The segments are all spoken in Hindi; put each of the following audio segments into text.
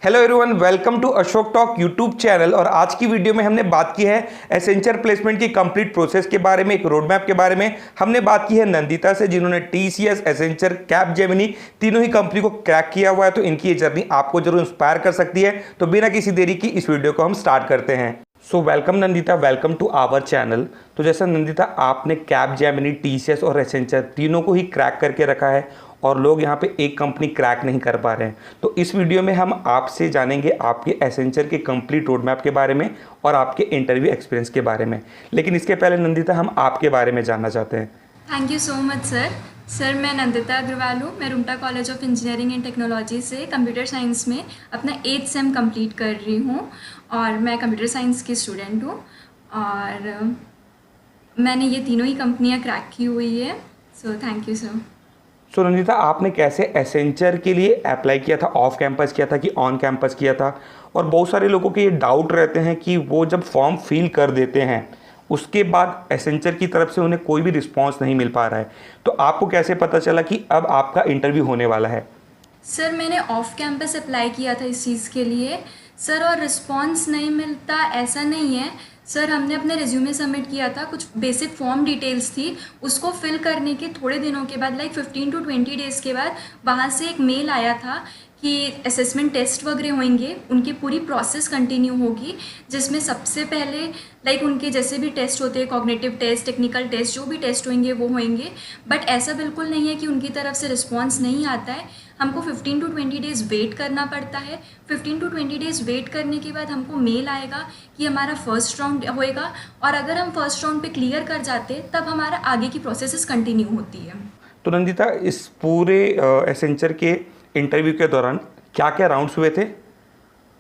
Hello everyone, welcome to Ashok talk YouTube channel. और आज की वीडियो में हमने बात की है एसेंचर प्लेसमेंट की कंप्लीट प्रोसेस के बारे में, एक रोड मैप के बारे में। हमने बात की है नंदिता से, जिन्होंने टीसीएस, एसेंचर, कैपजेमिनी तीनों ही कंपनी को क्रैक किया हुआ है। तो इनकी ये जर्नी आपको जरूर इंस्पायर कर सकती है। तो बिना किसी देरी की इस वीडियो को हम स्टार्ट करते हैं। So welcome Nandita, welcome to our channel. तो जैसा नंदिता, आपने कैपजेमिनी, टीसीएस और एसेंचर तीनों को ही क्रैक करके रखा है और लोग यहाँ पे एक कंपनी क्रैक नहीं कर पा रहे हैं। तो इस वीडियो में हम आपसे जानेंगे आपके एसेंचर के कंप्लीट रोड मैप के बारे में और आपके इंटरव्यू एक्सपीरियंस के बारे में। लेकिन इसके पहले नंदिता, हम आपके बारे में जानना चाहते हैं। Thank you so much sir. मैं नंदिता अग्रवाल हूँ। मैं Rungta college of engineering and technology से कंप्यूटर साइंस में अपना 8th सेम कंप्लीट कर रही हूँ और मैं कंप्यूटर साइंस की स्टूडेंट हूँ और मैंने ये तीनों ही कंपनियाँ क्रैक की हुई है। So thank you sir. So Nandita, आपने कैसे एसेंचर के लिए अप्लाई किया था? ऑफ कैंपस किया था कि ऑन कैंपस किया था? और बहुत सारे लोगों के ये डाउट रहते हैं कि वो जब फॉर्म फिल कर देते हैं उसके बाद एसेंचर की तरफ से उन्हें कोई भी रिस्पांस नहीं मिल पा रहा है। तो आपको कैसे पता चला कि अब आपका इंटरव्यू होने वाला है? सर मैंने ऑफ कैंपस अप्लाई किया था इस चीज़ के लिए सर, और रिस्पांस नहीं मिलता ऐसा नहीं है सर। हमने अपने रिज्यूमे सबमिट किया था, कुछ बेसिक फॉर्म डिटेल्स थी, उसको फिल करने के थोड़े दिनों के बाद लाइक 15 to 20 डेज़ के बाद वहाँ से एक मेल आया था कि असेसमेंट टेस्ट वगैरह होंगे, उनकी पूरी प्रोसेस कंटिन्यू होगी, जिसमें सबसे पहले लाइक उनके जैसे भी टेस्ट होते हैं, कॉग्निटिव टेस्ट, टेक्निकल टेस्ट, जो भी टेस्ट होंगे वो होंगे। बट ऐसा बिल्कुल नहीं है कि उनकी तरफ से रिस्पॉन्स नहीं आता है। हमको 15 to 20 डेज़ वेट करना पड़ता है। 15 to 20 डेज़ वेट करने के बाद हमको मेल आएगा कि हमारा फर्स्ट राउंड होएगा, और अगर हम फर्स्ट राउंड पे क्लियर कर जाते तब हमारा आगे की प्रोसेस कंटिन्यू होती है। तो नंदिता, इस पूरे एसेंचर के इंटरव्यू के दौरान क्या क्या राउंड्स हुए थे?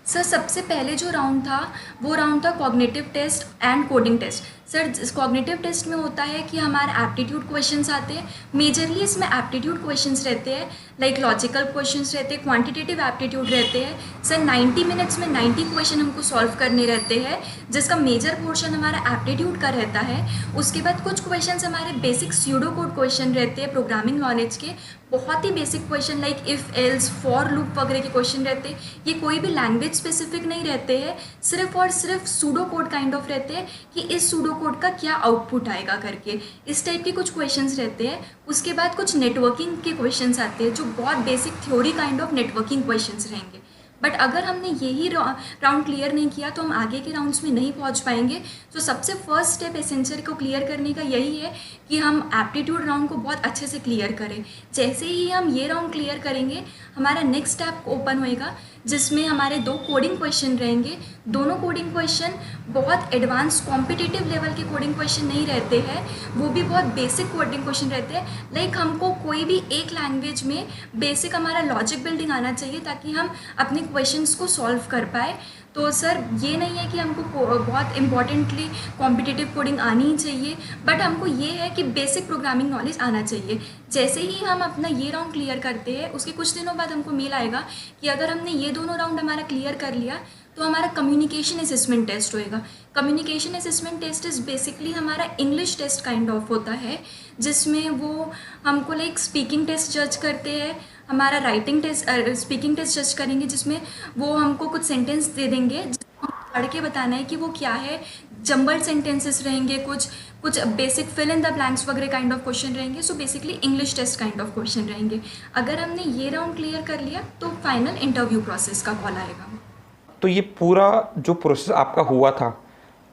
सर सबसे पहले जो राउंड था वो राउंड था cognitive test and coding test. Sir cognitive test में होता है कि हमारे एप्टीट्यूड क्वेश्चंस आते हैं, मेजरली इसमें एप्टीट्यूड क्वेश्चंस रहते हैं, लाइक लॉजिकल क्वेश्चंस रहते हैं, क्वांटिटेटिव एप्टीट्यूड रहते हैं। सर 90 मिनट्स में 90 क्वेश्चन हमको सॉल्व करने रहते हैं, जिसका मेजर पोर्शन हमारा एप्टीट्यूड का रहता है। उसके बाद कुछ क्वेश्चंस हमारे बेसिक स्यूडो कोड क्वेश्चन रहते हैं प्रोग्रामिंग नॉलेज के, बहुत ही basic question like if else for loop वगैरह के क्वेश्चन रहते हैं। ये कोई भी लैंग्वेज स्पेसिफिक नहीं रहते हैं, सिर्फ और सिर्फ सूडो कोड काइंड ऑफ रहते हैं कि इस सूडो कोड का क्या आउटपुट आएगा करके, इस टाइप के कुछ क्वेश्चंस रहते हैं। उसके बाद कुछ नेटवर्किंग के क्वेश्चंस आते हैं, जो बहुत basic theory kind of networking questions रहेंगे। बट अगर हमने यही राउंड क्लियर नहीं किया तो हम आगे के राउंड्स में नहीं पहुंच पाएंगे। तो सबसे फर्स्ट स्टेप एसेंचर को क्लियर करने का यही है कि हम एप्टीट्यूड राउंड को बहुत अच्छे से क्लियर करें। जैसे ही हम ये राउंड क्लियर करेंगे, हमारा नेक्स्ट स्टेप ओपन होएगा, जिसमें हमारे 2 कोडिंग क्वेश्चन रहेंगे। दोनों कोडिंग क्वेश्चन बहुत एडवांस कॉम्पिटिटिव लेवल के कोडिंग क्वेश्चन नहीं रहते हैं, वो भी बहुत बेसिक कोडिंग क्वेश्चन रहते हैं। लाइक हमको कोई भी एक लैंग्वेज में बेसिक हमारा लॉजिक बिल्डिंग आना चाहिए ताकि हम अपने क्वेश्चंस को सॉल्व कर पाए। तो सर ये नहीं है कि हमको बहुत इम्पॉर्टेंटली कॉम्पिटिटिव कोडिंग आनी ही चाहिए, बट हमको ये है कि बेसिक प्रोग्रामिंग नॉलेज आना चाहिए। जैसे ही हम अपना ये राउंड क्लियर करते हैं, उसके कुछ दिनों बाद हमको मेल आएगा कि अगर हमने ये दोनों राउंड हमारा क्लियर कर लिया तो हमारा कम्युनिकेशन असेसमेंट टेस्ट होएगा। Communication assessment test is basically हमारा इंग्लिश टेस्ट काइंड ऑफ होता है, जिसमें वो हमको लाइक स्पीकिंग टेस्ट जज करते हैं, हमारा राइटिंग टेस्ट, स्पीकिंग टेस्ट जज करेंगे, जिसमें वो हमको कुछ सेंटेंस दे देंगे, पढ़ के बताना है कि वो क्या है। जम्बल्ड सेंटेंसेस रहेंगे, कुछ basic fill in the blanks वगैरह काइंड ऑफ क्वेश्चन रहेंगे। So basically English test kind of question रहेंगे। अगर हमने ये राउंड क्लियर कर लिया तो फाइनल इंटरव्यू प्रोसेस का कॉल आएगा। तो ये पूरा जो प्रोसेस आपका हुआ था,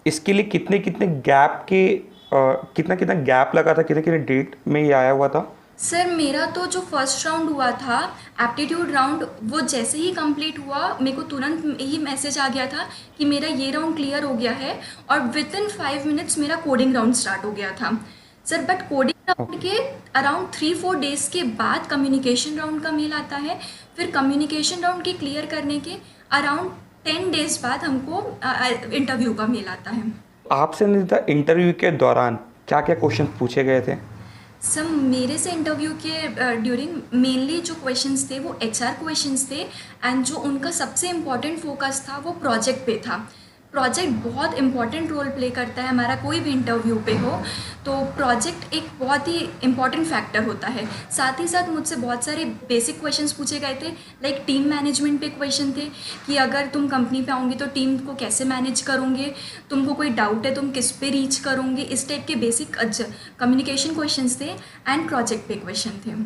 इसके लिए कितने कितने गैप के कितना कितना गैप लगा था, कितने कितने डेट में ये आया हुआ था? सर मेरा तो जो फर्स्ट राउंड हुआ था एप्टीट्यूड राउंड, वो जैसे ही कंप्लीट हुआ मेरे को तुरंत ही मैसेज आ गया था कि मेरा ये राउंड क्लियर हो गया है, और विद इन 5 मिनट्स मेरा कोडिंग राउंड स्टार्ट हो गया था सर। बट कोडिंग राउंड के अराउंड 3-4 डेज़ के बाद कम्युनिकेशन राउंड का मेल आता है। फिर कम्युनिकेशन राउंड के क्लियर करने के अराउंड 10 डेज़ बाद हमको इंटरव्यू का मेल आता है। आपसे नंदिता, इंटरव्यू के दौरान क्या क्या क्वेश्चन पूछे गए थे? सर मेरे से इंटरव्यू के ड्यूरिंग मेनली जो क्वेश्चंस थे वो एचआर क्वेश्चंस थे, एंड जो उनका सबसे इम्पॉर्टेंट फोकस था वो प्रोजेक्ट पे था। प्रोजेक्ट बहुत इंपॉर्टेंट रोल प्ले करता है हमारा कोई भी इंटरव्यू पे हो, तो प्रोजेक्ट एक बहुत ही इंपॉर्टेंट फैक्टर होता है। साथ ही साथ मुझसे बहुत सारे बेसिक क्वेश्चंस पूछे गए थे, लाइक टीम मैनेजमेंट पे क्वेश्चन थे कि अगर तुम कंपनी पे आओगे तो टीम को कैसे मैनेज करोगे, तुमको कोई डाउट है तुम किस पे रीच करोगे, इस टाइप के बेसिक कम्युनिकेशन क्वेश्चंस थे एंड प्रोजेक्ट पे क्वेश्चन थे।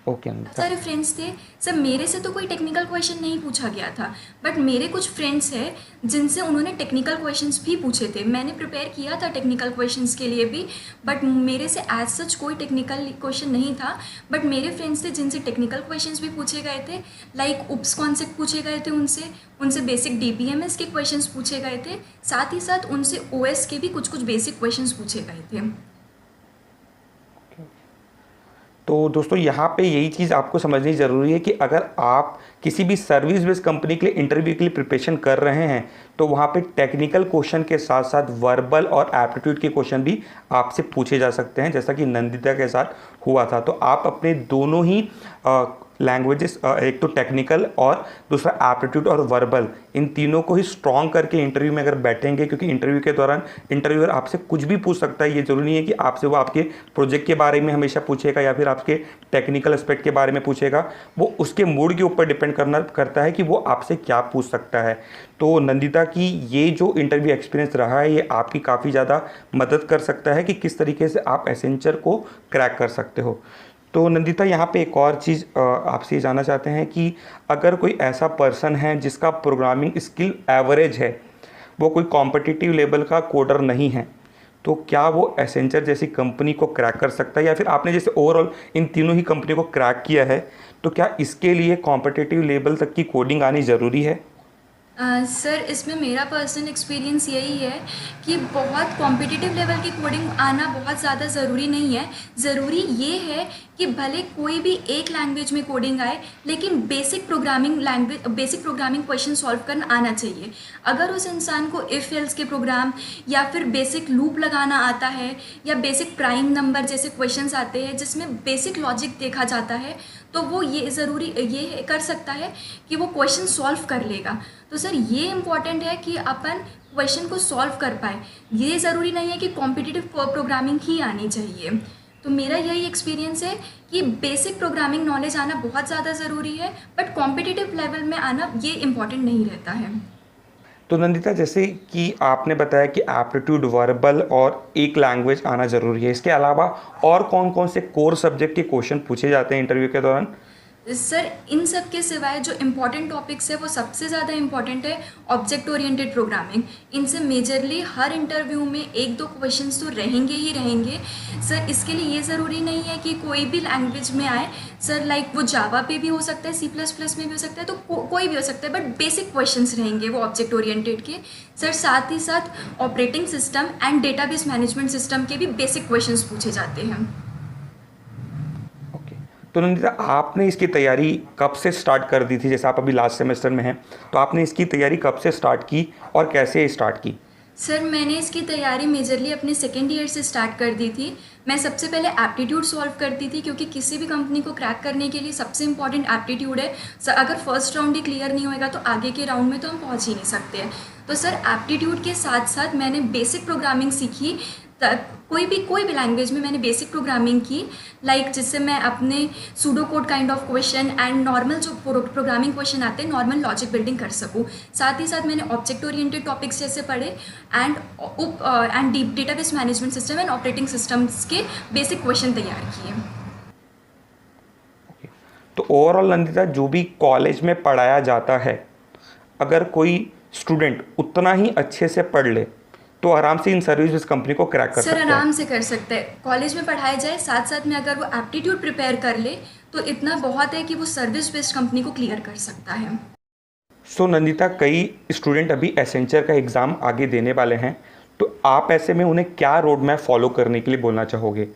ओके सारे फ्रेंड्स थे सर, मेरे से तो कोई टेक्निकल क्वेश्चन नहीं पूछा गया था, बट मेरे कुछ फ्रेंड्स हैं जिनसे उन्होंने टेक्निकल क्वेश्चंस भी पूछे थे। मैंने प्रिपेयर किया था टेक्निकल क्वेश्चंस के लिए भी, बट मेरे से एज सच कोई टेक्निकल क्वेश्चन नहीं था। बट मेरे फ्रेंड्स थे जिनसे टेक्निकल क्वेश्चंस भी पूछे गए थे, लाइक उप्स कॉन्सेप्ट पूछे गए थे उनसे बेसिक DBMS के क्वेश्चंस पूछे गए थे, साथ ही साथ उनसे OS के भी कुछ बेसिक क्वेश्चंस पूछे गए थे। तो दोस्तों यहाँ पे यही चीज़ आपको समझनी ज़रूरी है कि अगर आप किसी भी सर्विस बेस्ड कंपनी के लिए इंटरव्यू के लिए प्रिपरेशन कर रहे हैं तो वहाँ पे टेक्निकल क्वेश्चन के साथ साथ वर्बल और एप्टीट्यूड के क्वेश्चन भी आपसे पूछे जा सकते हैं, जैसा कि नंदिता के साथ हुआ था। तो आप अपने दोनों ही लैंग्वेजेस, एक तो टेक्निकल और दूसरा एप्टीट्यूड और वर्बल, इन तीनों को ही स्ट्रॉन्ग करके इंटरव्यू में अगर बैठेंगे, क्योंकि इंटरव्यू के दौरान इंटरव्यूअर आपसे कुछ भी पूछ सकता है। ये जरूरी नहीं है कि आपसे वो आपके प्रोजेक्ट के बारे में हमेशा पूछेगा या फिर आपके टेक्निकल एस्पेक्ट के बारे में पूछेगा। वो उसके मूड के ऊपर डिपेंड करता है कि वो आपसे क्या पूछ सकता है। तो नंदिता की ये जो इंटरव्यू एक्सपीरियंस रहा है ये आपकी काफ़ी ज़्यादा मदद कर सकता है कि किस तरीके से आप एसेंचर को क्रैक कर सकते हो। तो नंदिता यहाँ पे एक और चीज़ आपसे ये जानना चाहते हैं कि अगर कोई ऐसा पर्सन है जिसका प्रोग्रामिंग स्किल एवरेज है, वो कोई कॉम्पिटिटिव लेवल का कोडर नहीं है, तो क्या वो एसेंचर जैसी कंपनी को क्रैक कर सकता है? या फिर आपने जैसे ओवरऑल इन तीनों ही कंपनी को क्रैक किया है, तो क्या इसके लिए कॉम्पिटिटिव लेवल तक की कोडिंग आनी ज़रूरी है? सर इसमें मेरा पर्सनल एक्सपीरियंस यही है कि बहुत कॉम्पिटिटिव लेवल की कोडिंग आना बहुत ज़्यादा ज़रूरी नहीं है। ज़रूरी ये है कि भले कोई भी एक लैंग्वेज में कोडिंग आए, लेकिन बेसिक प्रोग्रामिंग क्वेश्चन सॉल्व करना आना चाहिए। अगर उस इंसान को इफ़ एल्स के प्रोग्राम या फिर बेसिक लूप लगाना आता है या बेसिक प्राइम नंबर जैसे क्वेश्चंस आते हैं जिसमें बेसिक लॉजिक देखा जाता है, तो वो ये कर सकता है कि वो क्वेश्चन सॉल्व कर लेगा। तो सर ये इम्पॉर्टेंट है कि अपन क्वेश्चन को सॉल्व कर पाए। ये ज़रूरी नहीं है कि कॉम्पिटिटिव प्रोग्रामिंग ही आनी चाहिए। तो मेरा यही एक्सपीरियंस है कि बेसिक प्रोग्रामिंग नॉलेज आना बहुत ज़्यादा ज़रूरी है, बट कॉम्पिटिटिव लेवल में आना ये इम्पॉर्टेंट नहीं रहता है। तो नंदिता, जैसे कि आपने बताया कि एप्टीट्यूड, वर्बल और एक लैंग्वेज आना ज़रूरी है, इसके अलावा और कौन कौन से कोर सब्जेक्ट के क्वेश्चन पूछे जाते हैं इंटरव्यू के दौरान? सर इन सब के सिवाय जो इम्पॉर्टेंट टॉपिक्स है वो सबसे ज़्यादा इम्पॉर्टेंट है ऑब्जेक्ट ओरिएंटेड प्रोग्रामिंग। इनसे मेजरली हर इंटरव्यू में 1-2 क्वेश्चंस तो रहेंगे ही रहेंगे। सर इसके लिए ये ज़रूरी नहीं है कि कोई भी लैंग्वेज में आए। सर लाइक वो जावा पे भी हो सकता है, C++ में भी हो सकता है, तो कोई भी हो सकता है, बट बेसिक क्वेश्चंस रहेंगे वो ऑब्जेक्ट ओरिएंटेड के। सर साथ ही साथ operating system and database management system के भी बेसिक क्वेश्चंस पूछे जाते हैं। तो नंदिता, आपने इसकी तैयारी कब से स्टार्ट कर दी थी? जैसे आप अभी लास्ट सेमेस्टर में हैं, तो आपने इसकी तैयारी कब से स्टार्ट की और कैसे स्टार्ट की? सर मैंने इसकी तैयारी मेजरली अपने सेकेंड ईयर से स्टार्ट कर दी थी। मैं सबसे पहले एप्टीट्यूड सॉल्व करती थी, क्योंकि किसी भी कंपनी को क्रैक करने के लिए सबसे इंपॉर्टेंट एप्टीट्यूड है। सर अगर फर्स्ट राउंड ही क्लियर नहीं होएगा तो आगे के राउंड में तो हम पहुंच ही नहीं सकते हैं। तो सर एप्टीट्यूड के साथ साथ मैंने बेसिक प्रोग्रामिंग सीखी। कोई भी लैंग्वेज में मैंने बेसिक प्रोग्रामिंग की, लाइक जिससे मैं अपने pseudo code kind of question and normal जो प्रोग्रामिंग क्वेश्चन आते हैं नॉर्मल लॉजिक बिल्डिंग कर सकूँ। साथ ही साथ मैंने ऑब्जेक्ट ओरिएंटेड टॉपिक्स जैसे पढ़े and database management system and operating systems के बेसिक क्वेश्चन तैयार किए। तो ओवरऑल नंदिता, जो भी कॉलेज में पढ़ाया जाता है, अगर कोई स्टूडेंट उतना ही अच्छे से पढ़ ले तो आराम से इन सर्विस बेस्ड कंपनी को क्रैक कर सकता है। सर आराम से कर सकते हैं। कॉलेज में पढ़ाया जाए, साथ साथ में अगर वो एप्टीट्यूड प्रिपेयर कर ले तो इतना बहुत है कि वो सर्विस बेस्ड कंपनी को क्लियर कर सकता है। सो नंदिता, कई स्टूडेंट अभी एसेंचर का एग्ज़ाम आगे देने वाले हैं, तो आप ऐसे में उन्हें क्या रोड मैप फॉलो करने के लिए बोलना चाहोगे?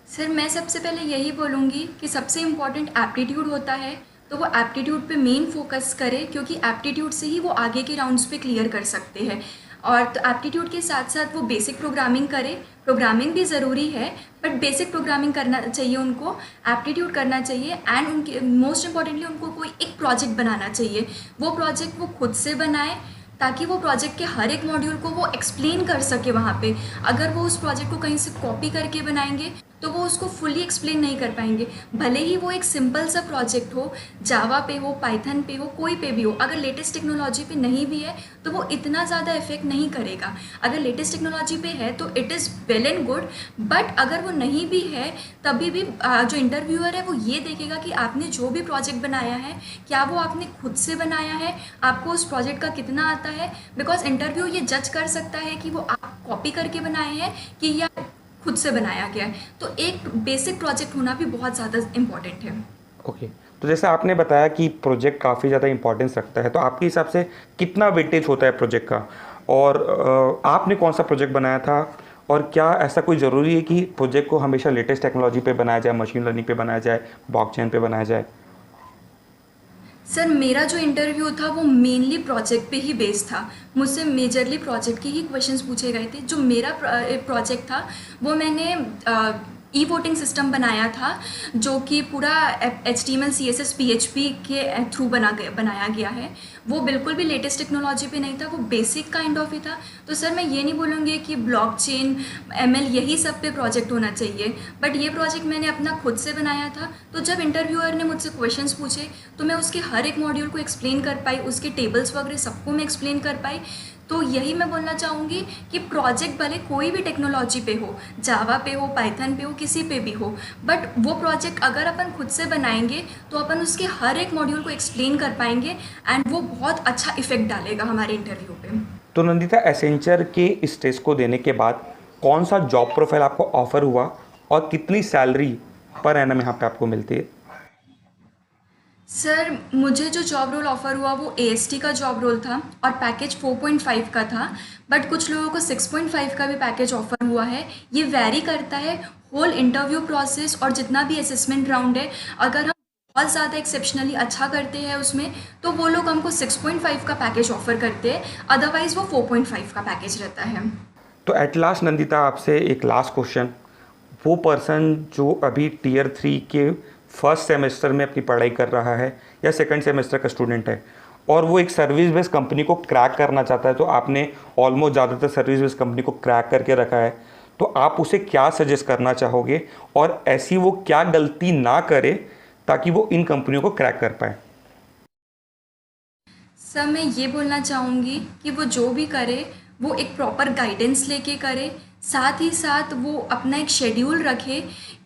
सर मैं सबसे पहले यही बोलूँगी कि सबसे इम्पॉर्टेंट एप्टीट्यूड होता है, तो वो एप्टीट्यूड पे मेन फोकस करे, क्योंकि एप्टीट्यूड से ही वो आगे के राउंड्स पे क्लियर कर सकते हैं। और तो एप्टीट्यूड के साथ साथ वो बेसिक प्रोग्रामिंग करे। प्रोग्रामिंग भी ज़रूरी है, बट बेसिक प्रोग्रामिंग करना चाहिए उनको, एप्टीट्यूड करना चाहिए, एंड उनके मोस्ट इंपॉर्टेंटली उनको कोई एक प्रोजेक्ट बनाना चाहिए। वो प्रोजेक्ट वो खुद से बनाए ताकि वो प्रोजेक्ट के हर एक मॉड्यूल को वो एक्सप्लेन कर सके वहाँ पे। अगर वो उस प्रोजेक्ट को कहीं से कॉपी करके बनाएंगे तो वो उसको फुली एक्सप्लेन नहीं कर पाएंगे। भले ही वो एक सिंपल सा प्रोजेक्ट हो, जावा पे हो, पाइथन पे हो, कोई पे भी हो, अगर लेटेस्ट टेक्नोलॉजी पे नहीं भी है तो वो इतना ज़्यादा इफेक्ट नहीं करेगा। अगर लेटेस्ट टेक्नोलॉजी पे है तो it is well and good, but अगर वो नहीं भी है तभी भी जो इंटरव्यूअर है वो ये देखेगा कि आपने जो भी प्रोजेक्ट बनाया है क्या वो आपने खुद से बनाया है, आपको उस प्रोजेक्ट का कितना आता है। बिकॉज इंटरव्यू ये जज कर सकता है कि वो आप कॉपी करके बनाए हैं कि या खुद से बनाया गया है। तो एक बेसिक प्रोजेक्ट होना भी बहुत ज़्यादा इम्पॉर्टेंट है। ओके, तो जैसे आपने बताया कि प्रोजेक्ट काफ़ी ज़्यादा इंपॉर्टेंस रखता है, तो आपके हिसाब से कितना वेटेज होता है प्रोजेक्ट का, और आपने कौन सा प्रोजेक्ट बनाया था, और क्या ऐसा कोई ज़रूरी है कि प्रोजेक्ट को हमेशा लेटेस्ट टेक्नोलॉजी पे बनाया जाए, मशीन लर्निंग पे बनाया जाए, ब्लॉकचेन पे बनाया जाए? सर मेरा जो इंटरव्यू था वो मेनली प्रोजेक्ट पे ही बेस्ड था। मुझसे मेजरली प्रोजेक्ट के ही क्वेश्चंस पूछे गए थे। जो मेरा प्रोजेक्ट था वो मैंने ई वोटिंग सिस्टम बनाया था, जो कि पूरा HTML CSS PHP के थ्रू बनाया गया है। वो बिल्कुल भी लेटेस्ट टेक्नोलॉजी पे नहीं था, वो बेसिक काइंड ऑफ ही था। तो सर मैं ये नहीं बोलूँगी कि ब्लॉकचेन ML यही सब पे प्रोजेक्ट होना चाहिए, बट ये प्रोजेक्ट मैंने अपना खुद से बनाया था। तो जब इंटरव्यूअर ने मुझसे क्वेश्चंस पूछे तो मैं उसके हर एक मॉड्यूल को एक्सप्लेन कर पाई, उसके टेबल्स वगैरह सबको मैं एक्सप्लेन कर पाई। तो यही मैं बोलना चाहूँगी कि प्रोजेक्ट भले कोई भी टेक्नोलॉजी पे हो, जावा पे हो, पाइथन पे हो, किसी पे भी हो, बट वो प्रोजेक्ट अगर अपन खुद से बनाएंगे तो अपन उसके हर एक मॉड्यूल को एक्सप्लेन कर पाएंगे, एंड वो बहुत अच्छा इफेक्ट डालेगा हमारे इंटरव्यू पे। तो नंदिता, एसेंचर के इस टेस्ट को देने के बाद कौन सा जॉब प्रोफाइल आपको ऑफर हुआ और कितनी सैलरी पर एनम यहाँ पे आपको मिलती है? सर मुझे जो जॉब रोल ऑफ़र हुआ वो AST का जॉब रोल था और पैकेज 4.5 का था, बट कुछ लोगों को 6.5 का भी पैकेज ऑफ़र हुआ है। ये वैरी करता है होल इंटरव्यू प्रोसेस और जितना भी असेसमेंट राउंड है। अगर हम बहुत ज़्यादा एक्सेप्शनली अच्छा करते हैं उसमें तो वो लोग हमको 6.5 का पैकेज ऑफ़र करते हैं, अदरवाइज़ वो 4.5 का पैकेज रहता है। तो एट लास्ट नंदिता, आपसे एक लास्ट क्वेश्चन, वो पर्सन जो अभी टियर 3 के फर्स्ट सेमेस्टर में अपनी पढ़ाई कर रहा है या सेकंड सेमेस्टर का स्टूडेंट है और वो एक सर्विस बेस्ड कंपनी को क्रैक करना चाहता है, तो आपने ऑलमोस्ट ज़्यादातर सर्विस बेस्ड कंपनी को क्रैक करके रखा है, तो आप उसे क्या सजेस्ट करना चाहोगे और ऐसी वो क्या गलती ना करे ताकि वो इन कंपनियों को क्रैक कर पाए? सर मैं ये बोलना चाहूँगी कि वो जो भी करे वो एक प्रॉपर गाइडेंस लेके करे, साथ ही साथ वो अपना एक शेड्यूल रखे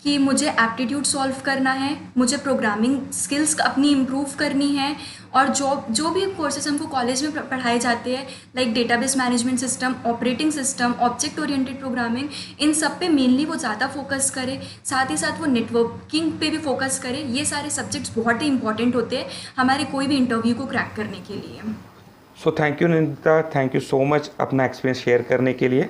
कि मुझे एप्टीट्यूड सॉल्व करना है, मुझे प्रोग्रामिंग स्किल्स अपनी इम्प्रूव करनी है, और जो भी कोर्सेज हमको कॉलेज में पढ़ाए जाते हैं like database management system, operating system, object oriented programming, इन सब पे मेनली वो ज़्यादा फोकस करे। साथ ही साथ वो नेटवर्किंग पे भी फोकस करे। ये सारे सब्जेक्ट्स बहुत ही इंपॉर्टेंट होते हैं हमारे कोई भी इंटरव्यू को क्रैक करने के लिए। सो thank you Nandita, thank you so much अपना एक्सपीरियंस शेयर करने के लिए।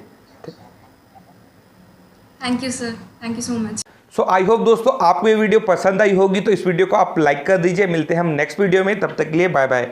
Thank you sir, thank you so much. So I hope दोस्तों आपको ये वीडियो पसंद आई होगी, तो इस वीडियो को आप लाइक कर दीजिए। मिलते हैं हम नेक्स्ट वीडियो में, तब तक के लिए बाय बाय।